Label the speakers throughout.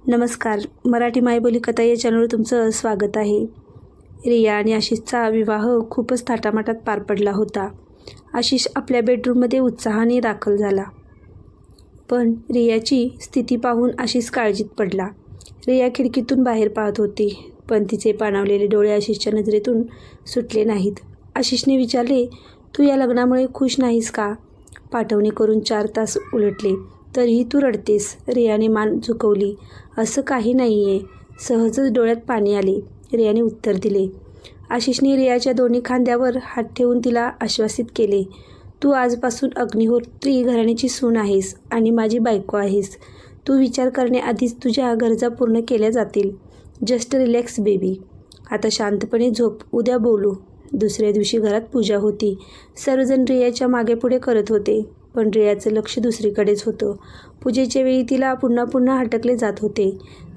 Speaker 1: नमस्कार. मराठी मायबोली कथा या चॅनलवर तुमचं स्वागत आहे. रिया आणि आशिषचा विवाह खूपच थाटामाटात पार पडला होता. आशिष आपल्या बेडरूममध्ये उत्साहाने दाखल झाला. पण रियाची स्थिती पाहून आशिष काळजीत पडला. रिया खिडकीतून बाहेर पाहत होती, पण तिचे पाणावलेले डोळे आशिषच्या नजरेतून सुटले नाहीत. आशिषने विचारले, तू या लग्नामुळे खुश नाहीस का? पाठवणी करून 4 तास उलटले तरीही तू रडतेस. रियाने मान झुकवली. असं काही नाही आहे. सहजच डोळ्यात पाणी आले, रियाने उत्तर दिले. आशिषने रियाच्या दोन्ही खांद्यावर हात ठेवून तिला आश्वासित केले. तू आजपासून अग्निहोत्री घराण्याची सून आहेस आणि माझी बायको आहेस. तू विचार करण्याआधीच तुझ्या गरजा पूर्ण केल्या जातील. Just relax baby. आता शांतपणे झोप, उद्या बोलू. दुसऱ्या दिवशी घरात पूजा होती. सर्वजण रियाच्या मागेपुढे करत होते, पण रियाचं लक्ष दुसरीकडेच होतं. पूजेच्या वेळी तिला पुन्हा पुन्हा हटकले जात होते.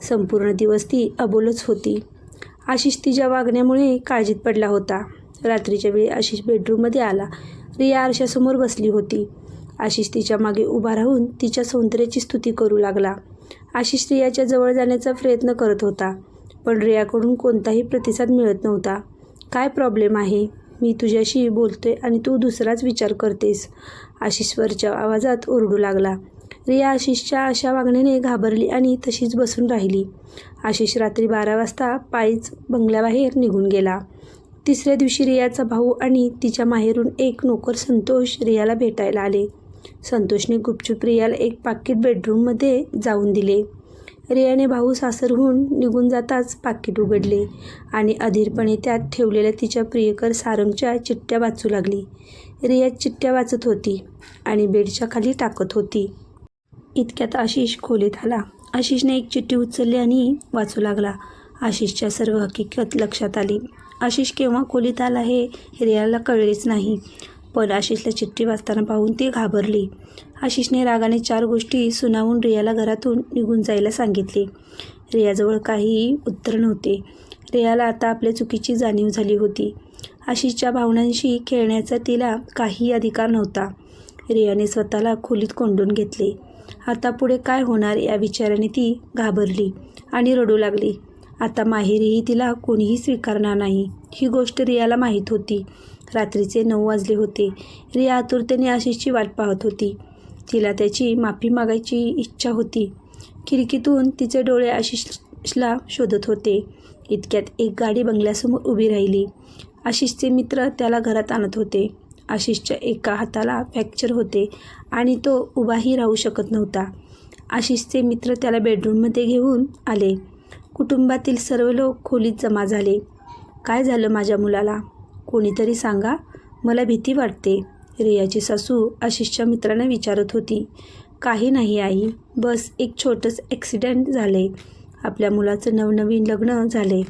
Speaker 1: संपूर्ण दिवस ती अबोलच होती. आशिष तिच्या वागण्यामुळे काळजीत पडला होता. रात्रीच्या वेळी आशिष बेडरूममध्ये आला. रिया आरशासमोर बसली होती. आशिष तिच्या मागे उभा राहून तिच्या सौंदर्याची स्तुती करू लागला. आशिष रियाच्या जवळ जाण्याचा प्रयत्न करत होता, पण रियाकडून कोणताही प्रतिसाद मिळत नव्हता. काय प्रॉब्लेम आहे? मी तुझ्याशी बोलतोय आणि तू दुसराच विचार करतेस, आशिषवरच्या आवाजात ओरडू लागला. रिया आशिषच्या अशा वागण्याने घाबरली आणि तशीच बसून राहिली. आशिष रात्री 12 वाजता पायीच बंगल्याबाहेर निघून गेला. तिसऱ्या दिवशी रियाचा भाऊ आणि तिच्या माहेरून एक नोकर संतोष रियाला भेटायला आले. संतोषने गुपचूप रियाला एक पाकीट बेडरूममध्ये जाऊन दिले. रियाने भाऊ सासरहून निघून जाताच पाकीट उघडले आणि अधीरपणे त्यात ठेवलेल्या तिच्या प्रियकर सारंगच्या चिठ्ठ्या वाचू लागली. रिया चिठ्ठ्या वाचत होती आणि बेडच्या खाली टाकत होती. इतक्यात आशिष खोलीत आला. आशिषने एक चिठ्ठी उचलली आणि वाचू लागला. आशिषच्या सर्व हकीकत लक्षात आली. आशिष केव्हा खोलीत आला हे रियाला कळलेच नाही, पण आशिषला चिठ्ठी वाचताना पाहून ती घाबरली. आशिषने रागाने 4 गोष्टी सुनावून रियाला घरातून निघून जायला सांगितले. रियाजवळ काहीही उत्तर नव्हते. रियाला आता आपल्या चुकीची जाणीव झाली होती. आशिषच्या भावनांशी खेळण्याचा तिला काहीही अधिकार नव्हता. रियाने स्वतःला खोलीत कोंडून घेतले. आता पुढे काय होणार या विचाराने ती घाबरली आणि रडू लागली. आता माहेरीही तिला कोणीही स्वीकारणार नाही, ही गोष्ट रियाला माहीत होती. रात्रीचे 9 वाजले होते. रिया आतुरतेने आशिषची वाट पाहत होती. तिला त्याची माफी मागायची इच्छा होती. खिडकीतून तिचे डोळे आशिषला शोधत होते. इतक्यात एक गाडी बंगल्यासमोर उभी राहिली. आशिषचे मित्र त्याला घरात आणत होते. आशिषच्या एका हाताला फ्रॅक्चर होते आणि तो उभाही राहू शकत नव्हता. आशिषचे मित्र त्याला बेडरूममध्ये घेऊन आले. कुटुंबातील सर्व लोक खोलीत जमा झाले. काय झालं माझ्या मुलाला? कोणीतरी सांगा, मला भीती वाटते, रियाची सासू आशिषच्या मित्रांना विचारत होती. काही नाही आई, बस एक छोटंसं ॲक्सिडेंट झाले. आपल्या मुलाचं नवनवीन लग्न झाले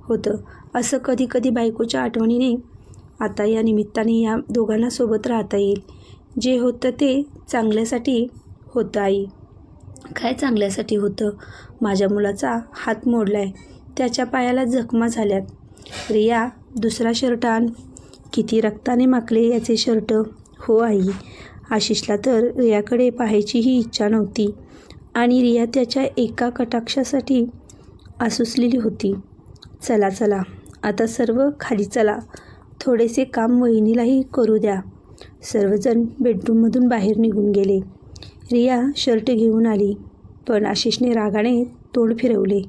Speaker 1: होतं. असं कधी कधी बायकोच्या आठवणीने आता या निमित्ताने या दोघांना सोबत राहता येईल. जे होतं ते चांगल्यासाठी होतं आई. काय चांगल्यासाठी होतं? माझ्या मुलाचा हात मोडलाय, त्याच्या पायाला जखमा झाल्यात. रिया, दुसरा शर्ट आण. किती रक्ताने माखले याचे शर्ट. हो आई. आशिषला तर रियाकडे पाहायचीही इच्छा नव्हती आणि रिया त्याच्या एका कटाक्षासाठी आसुसलेली होती. चला चला, आता सर्व खाली चला. थोडेसे काम वहिनीलाही करू द्या. सर्वजण बेडरूममधून बाहेर निघून गेले. रिया शर्ट घेऊन आली, पण आशिषने रागाने तोंड फिरवले.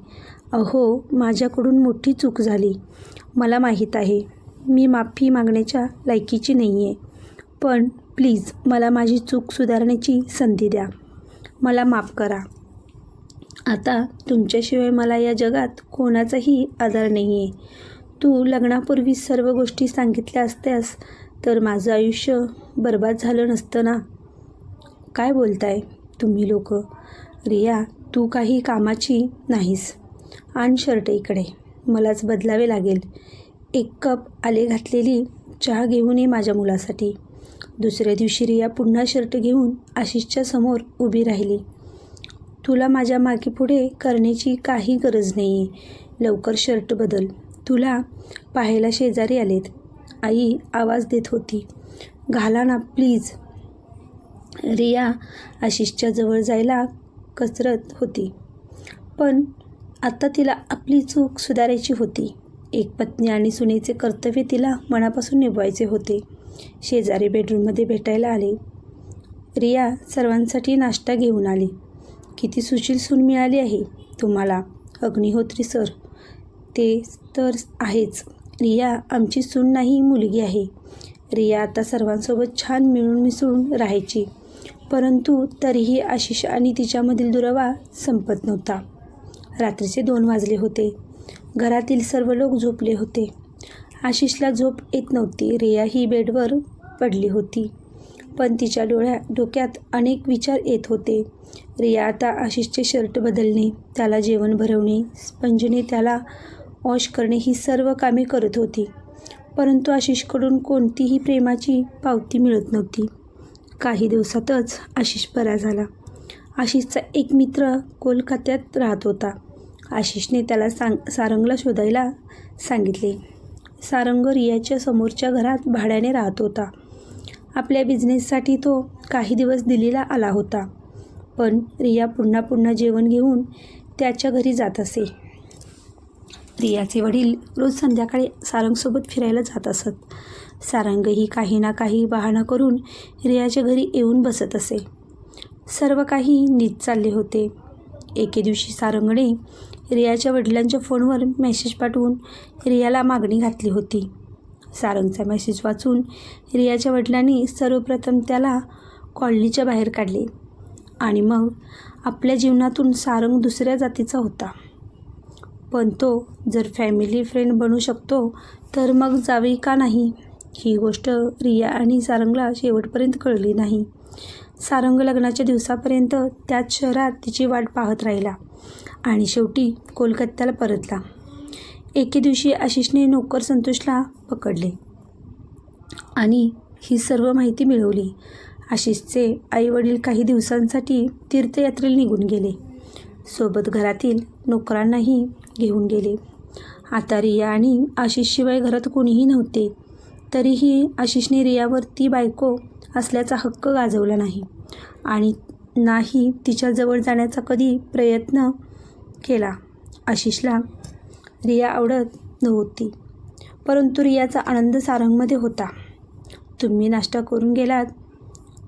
Speaker 1: अहो, माझ्याकडून मोठी चूक झाली. मला माहीत आहे, मी माफी मागण्याच्या लायकीची नाही आहे. पण प्लीज मला माझी चूक सुधारण्याची संधी द्या. मला माफ करा. आता तुमच्याशिवाय मला या जगात कोणाचाही आधार नाही आहे. तू लग्नापूर्वी सर्व गोष्टी सांगितल्या असत्यास तर माझं आयुष्य बर्बाद झालं नसतं ना. काय बोलताय तुम्ही लोक? रिया, तू काही कामाची नाहीस. आण शर्ट इकडे, मलाच बदलावे लागेल. 1 कप आले घातलेली चहा घेऊन ये माझ्या मुलासाठी. दुसऱ्या दिवशी रिया पुन्हा शर्ट घेऊन आशिषच्या समोर उभी राहिली. तुला माझ्या मागे पुढे करण्याची काही गरज नाही आहे. लवकर शर्ट बदल. तुला पाहायला शेजारी आलेत. आई आवाज देत होती. घाला ना प्लीज. रिया आशिषच्या जवळ जायला कचरत होती, पण आता तिला आपली चूक सुधारायची होती. एक पत्नी आणि सुनेचे कर्तव्य तिला मनापासून निभवायचे होते. शेजारी बेडरूममध्ये भेटायला आले. रिया सर्वांसाठी नाश्ता घेऊन आली. किती सुशील सून मिळाली आहे तुम्हाला अग्निहोत्री सर. ते तर आहेच. रिया आमची सून नाही, मुलगी आहे. रिया आता सर्वांसोबत छान मिळून मिसळून राहायची. परंतु तरीही आशिष आणि तिच्यामधील दुरावा संपत नव्हता. रात्रीचे 2 वाजले होते. घरातील सर्व लोक झोपले होते. आशिषला झोप येत नव्हती. रिया ही बेडवर पडली होती, पण तिच्या डोक्यात अनेक विचार येत होते. रिया आता आशिषचे शर्ट बदलणे, त्याला जेवण भरवणे, स्पंजने त्याला वॉश करणे ही सर्व कामे करत होती. परंतु आशिषकडून कोणतीही प्रेमाची पावती मिळत नव्हती. काही दिवसातच आशिष बरा झाला. आशिषचा एक मित्र कोलकात्यात राहत होता. आशिषने त्याला सारंगला शोधायला सांगितले. सारंग रियाच्या समोरच्या घरात भाड्याने राहत होता. आपल्या बिझनेससाठी तो काही दिवस दिल्लीला आला होता. पण रिया पुन्हा जेवण घेऊन त्याच्या घरी जात असे. रियाचे वडील रोज संध्याकाळी सारंगसोबत फिरायला जात असत. सारंगही काही ना काही बहाणा करून रियाच्या घरी येऊन बसत असे. सर्व काही नीट चालले होते. एके दिवशी सारंगने रियाच्या वडिलांच्या फोनवर मेसेज पाठवून रियाला मागणी घातली होती. सारंगचा मेसेज वाचून रियाच्या वडिलांनी सर्वप्रथम त्याला कॉलनीच्या बाहेर काढले आणि मग आपल्या जीवनातून सारंग दुसऱ्या जातीचा होता. पण तो जर फॅमिली फ्रेंड बनू शकतो तर मग जावे का नाही? ही गोष्ट रिया आणि सारंगला शेवटपर्यंत कळली नाही. सारंग लग्नाच्या दिवसापर्यंत त्याच शहरात तिची वाट पाहत राहिला आणि शेवटी कोलकात्याला परतला. एके दिवशी आशिषने नोकर संतोषला पकडले आणि ही सर्व माहिती मिळवली. आशिषचे आईवडील काही दिवसांसाठी तीर्थयात्रेला निघून गेले. सोबत घरातील नोकरांनाही घेऊन गेले. आता रिया आणि आशिषशिवाय घरात कोणीही नव्हते. तरीही आशिषने रियावर ती बायको असल्याचा हक्क गाजवला नाही आणि नाही तिच्याजवळ जाण्याचा कधी प्रयत्न केला. आशिषला रिया आवडत नव्हती, परंतु रियाचा आनंद सारंगमध्ये होता. तुम्ही नाश्ता करून गेलात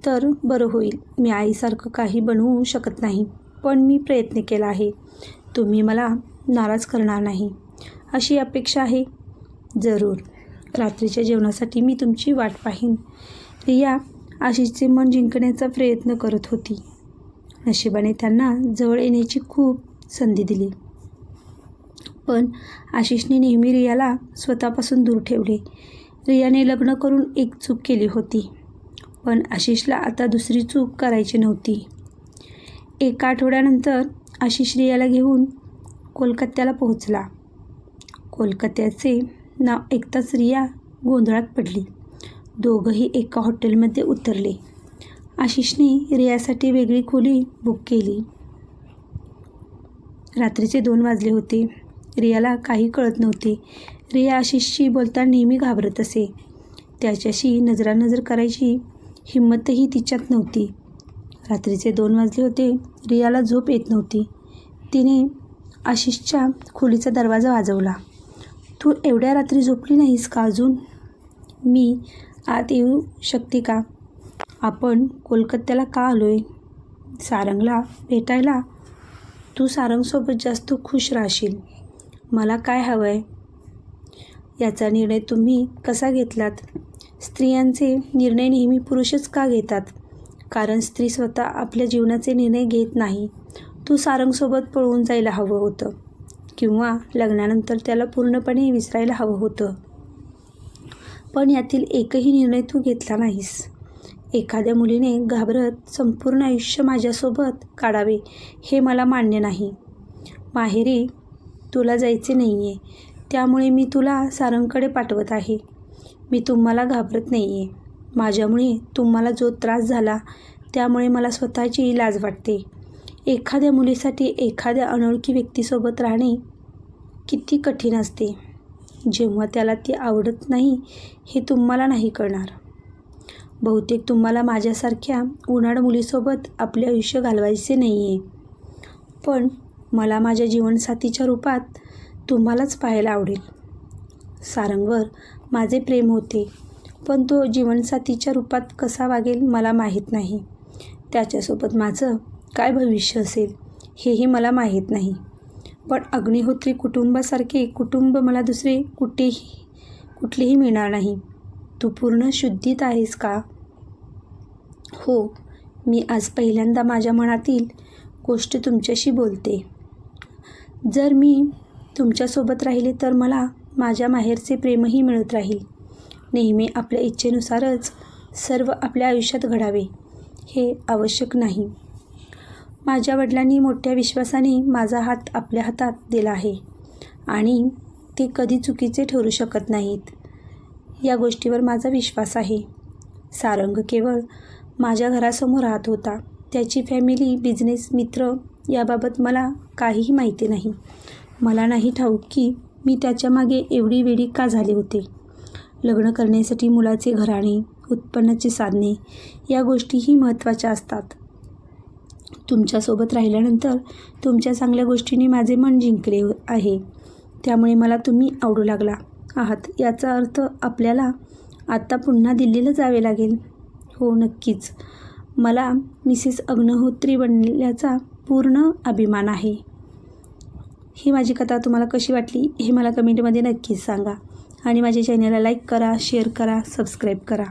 Speaker 1: तर बरं होईल. मी आईसारखं काही बनवू शकत नाही, पण मी प्रयत्न केला आहे. तुम्ही मला नाराज करणार नाही अशी अपेक्षा आहे. जरूर. रात्रीच्या जेवणासाठी मी तुमची वाट पाहीन. रिया आशिषचे मन जिंकण्याचा प्रयत्न करत होती. नशिबाने त्यांना जवळ येण्याची खूप संधी दिली. पण आशिषने नेहमी रियाला स्वतःपासून दूर ठेवले. रियाने लग्न करून एक चूक केली होती, पण आशिषला आता दुसरी चूक करायची नव्हती. एका आठवड्यानंतर आशिष रियाला घेऊन कोलकात्याला पोहोचला. कोलकात्याचे नाव ऐकताच रिया गोंधळात पडली. दोघंही एका हॉटेलमध्ये उतरले. आशिषने रियासाठी वेगळी खोली बुक केली. रात्रीचे 2 वाजले होते. रियाला काही कळत नव्हते. रिया आशिषशी बोलताना नेहमी घाबरत असे. त्याच्याशी नजरानजर करायची हिंमतही तिच्यात नव्हती. रात्रीचे 2 वाजले होते. रियाला झोप येत नव्हती. तिने आशिषच्या खोलीचा दरवाजा वाजवला. तू एवढ्या रात्री झोपली नाहीस का अजून? मी आत येऊ शकते का? आपण कोलकात्याला का आलोय? सारंगला भेटायला. तू सारंगसोबत जास्त खुश राहशील. मला काय हवं आहे? याचा निर्णय तुम्ही कसा घेतलात? स्त्रियांचे निर्णय नेहमी पुरुषच का घेतात? कारण स्त्री स्वतः आपल्या जीवनाचे निर्णय घेत नाही. तू सारंगसोबत पळून जायला हवं होतं किंवा लग्नानंतर त्याला पूर्णपणे विसरायला हवं होतं. पण यातील एकही निर्णय तू घेतला नाहीस. एखाद्या मुलीने घाबरत संपूर्ण आयुष्य माझ्यासोबत काढावे हे मला मान्य नाही. माहेरी तुला जायचे नाही आहे, त्यामुळे मी तुला सारंगकडे पाठवत आहे. मी तुम्हाला घाबरत नाही आहे. माझ्यामुळे तुम्हाला जो त्रास झाला त्यामुळे मला स्वतःची लाज वाटते. एखाद्या मुलीसाठी एखाद्या अनोळखी व्यक्तीसोबत राहणे किती कठीण असते, जेव्हा त्याला ती आवडत नाही हे तुम्हाला नाही कळणार. बहुतेक तुम्हाला माझ्यासारख्या उन्हाळ मुलीसोबत आपले आयुष्य घालवायचे नाही आहे. पण मला माझ्या जीवनसाथीच्या रूपात तुम्हालाच पाहायला आवडेल. सारंगवर माझे प्रेम होते, पण तो जीवनसाथीच्या रूपात कसा वागेल मला माहीत नाही. त्याच्यासोबत माझं काय भविष्य असेल हेही मला माहीत नाही. पण अग्निहोत्री कुटुंबासारखे कुटुंब मला दुसरे कुठलेही मिळणार नाही. तू पूर्ण शुद्धीत आहेस का? हो, मी आज पहिल्यांदा माझ्या मनातील गोष्ट तुमच्याशी बोलते. जर मी तुमच्यासोबत राहिले तर मला माझ्या माहेरचे प्रेमही मिळत राहील. नेहमी आपल्या इच्छेनुसारच सर्व आपल्या आयुष्यात घडावे हे आवश्यक नाही. माझ्या वडिलांनी मोठ्या विश्वासाने माझा हात आपल्या हातात दिला आहे आणि ते कधी चुकीचे ठरू शकत नाहीत. या गोष्टीवर माझा विश्वास आहे. सारंग केवळ माझ्या घरासमोर राहत होता. त्याची फॅमिली, बिझनेस, मित्र याबाबत मला काहीही माहिती नाही. मला नाही ठाऊक की मी त्याच्या मागे एवढी वेडी का झाले होते. लग्न करण्यासाठी मुलाचे घराणे, उत्पन्नाची साधने या गोष्टीही महत्त्वाच्या असतात. तुमच्यासोबत राहिल्यानंतर तुमच्या चांगल्या गोष्टींनी माझे मन जिंकले आहे. त्यामुळे मला तुम्ही आवडू लागला आहात. याचा अर्थ आपल्याला आता पुन्हा दिल्लीला जावे लागेल. हो, नक्कीच. मला मिसेस अग्निहोत्री बनल्याचा पूर्ण अभिमान आहे. ही माझी कथा तुम्हाला कशी वाटली हे मला कमेंटमध्ये नक्कीच सांगा आणि माझ्या चॅनलला लाईक करा, शेअर करा, सबस्क्राईब करा.